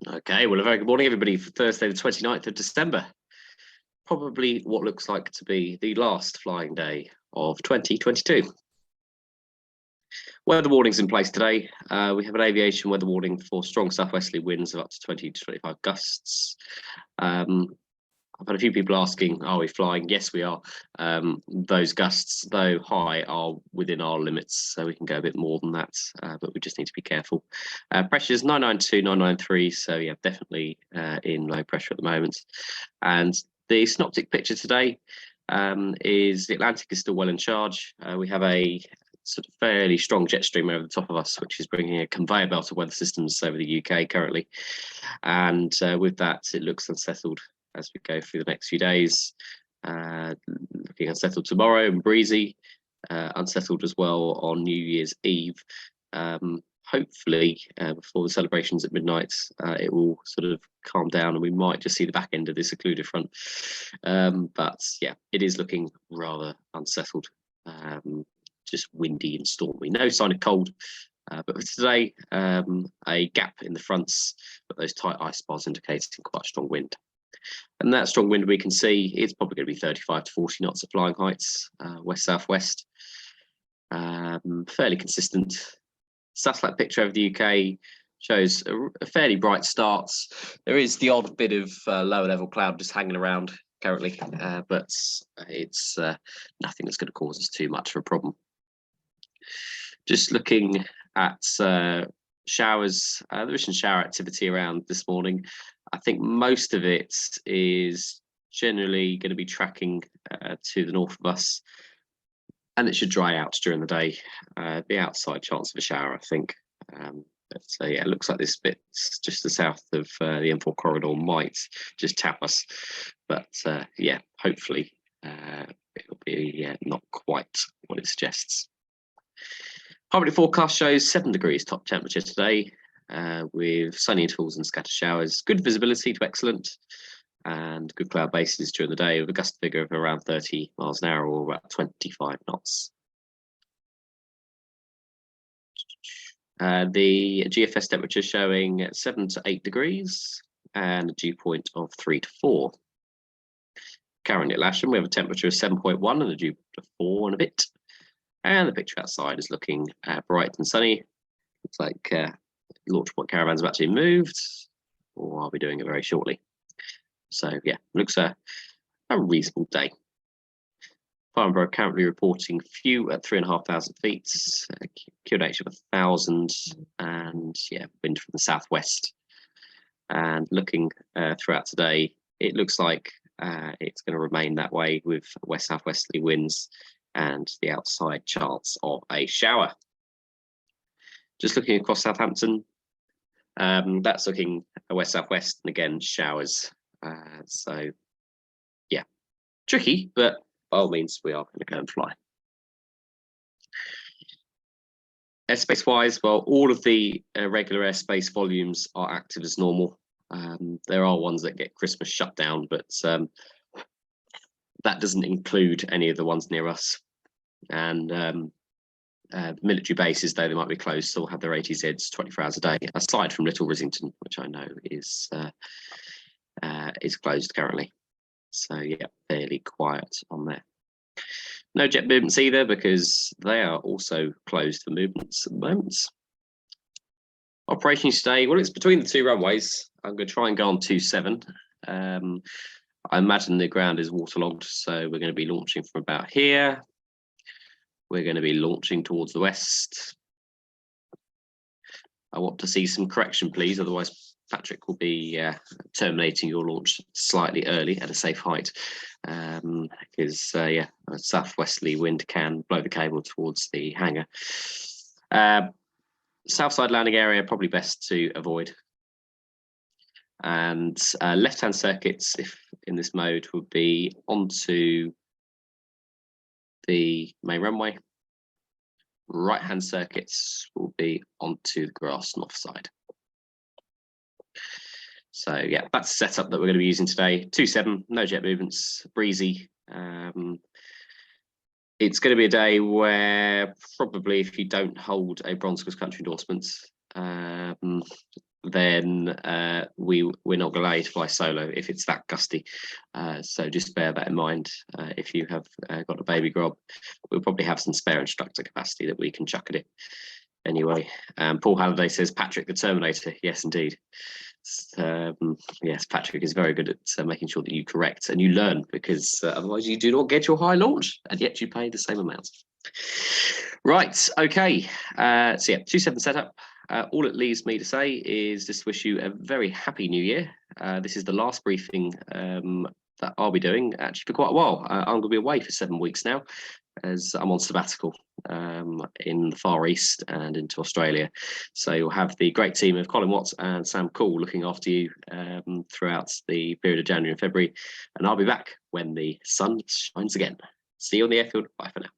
Okay, well, a very good morning, everybody, for Thursday, the 29th of December. Probably what looks like to be the last flying day of 2022. Weather warnings in place today. We have an aviation weather warning for strong southwesterly winds of up to 20 to 25 gusts. I've had a few people asking, are we flying? Yes, we are. Those gusts, though high, are within our limits, so we can go a bit more than that, but we just need to be careful. Pressure's 992, 993, so yeah, definitely in low pressure at the moment. And the synoptic picture today is the Atlantic is still well in charge. We have a sort of fairly strong jet stream over the top of us, which is bringing a conveyor belt of weather systems over the UK currently. And with that, it looks unsettled as we go through the next few days. Looking unsettled tomorrow and breezy, unsettled as well on New Year's Eve. Hopefully, before the celebrations at midnight, it will sort of calm down and we might just see the back end of this occluded front. But yeah, it is looking rather unsettled, just windy and stormy. No sign of cold. But for today, a gap in the fronts, but those tight ice bars indicating quite a strong wind. And that strong wind we can see, it's probably going to be 35 to 40 knots at flying heights, west-southwest. Fairly consistent. Satellite picture of the UK shows a fairly bright start. There is the odd bit of lower level cloud just hanging around currently, but it's nothing that's going to cause us too much of a problem. Just looking at showers, there is some shower activity around this morning. I think most of it is generally going to be tracking to the north of us, and it should dry out during the day. The outside chance of a shower, I think. But yeah, it looks like this bit just the south of the M4 corridor might just tap us. But yeah, hopefully it'll be not quite what it suggests. Public forecast shows 7 degrees top temperature today, with sunny intervals and scattered showers. Good visibility to excellent, and good cloud bases during the day with a gust figure of around 30 miles an hour or about 25 knots. The GFS temperature showing 7 to 8 degrees and a dew point of 3 to 4. Currently at Lasham, we have a temperature of 7.1 and a dew point of 4 and a bit. And the picture outside is looking bright and sunny. Looks like launch point caravan's about to be moved, or I'll be doing it very shortly. So yeah, looks a reasonable day. Farnborough currently reporting few at 3,500 feet, QNH of 1,000, and yeah, wind from the southwest. And looking throughout today, it looks like it's going to remain that way with west-southwesterly winds and the outside chance of a shower. Just looking across Southampton, that's looking west-southwest, and again, showers. So yeah, tricky, but by all means, we are going to go and fly. Airspace-wise, well, all of the regular airspace volumes are active as normal. There are ones that get Christmas shut down, but that doesn't include any of the ones near us. And military bases, though they might be closed, still have their ATZs 24 hours a day, aside from Little Rissington, which I know is closed currently. So yeah, fairly quiet on there. No jet movements either, because they are also closed for movements at the moment. Operations today, well, it's between the two runways. I'm going to try and go on 27. I imagine the ground is waterlogged, so we're going to be launching from about here. We're going to be launching towards the west. I want to see some correction, please. Otherwise, Patrick will be terminating your launch slightly early at a safe height, because yeah, a southwesterly wind can blow the cable towards the hangar. Southside landing area probably best to avoid. And left-hand circuits, if in this mode, would be onto the main runway. Right-hand circuits will be onto the grass north side. So yeah, that's the setup that we're going to be using today. 27, no jet movements, breezy. It's going to be a day where probably if you don't hold a bronze cross country endorsement, then we're not going to allow you to fly solo if it's that gusty. So just bear that in mind. If you have got a baby grob, we'll probably have some spare instructor capacity that we can chuck at it. Anyway, Paul Halliday says, Patrick the Terminator. Yes, indeed. Yes, Patrick is very good at making sure that you correct and you learn, because otherwise you do not get your high launch, and yet you pay the same amount. Right, okay. So yeah, 2-7 setup. All it leaves me to say is just wish you a very happy new year. This is the last briefing that I'll be doing actually for quite a while. I'm going to be away for 7 weeks now, as I'm on sabbatical in the Far East and into Australia. So you'll have the great team of Colin Watts and Sam Cool looking after you throughout the period of January and February. And I'll be back when the sun shines again. See you on the airfield. Bye for now.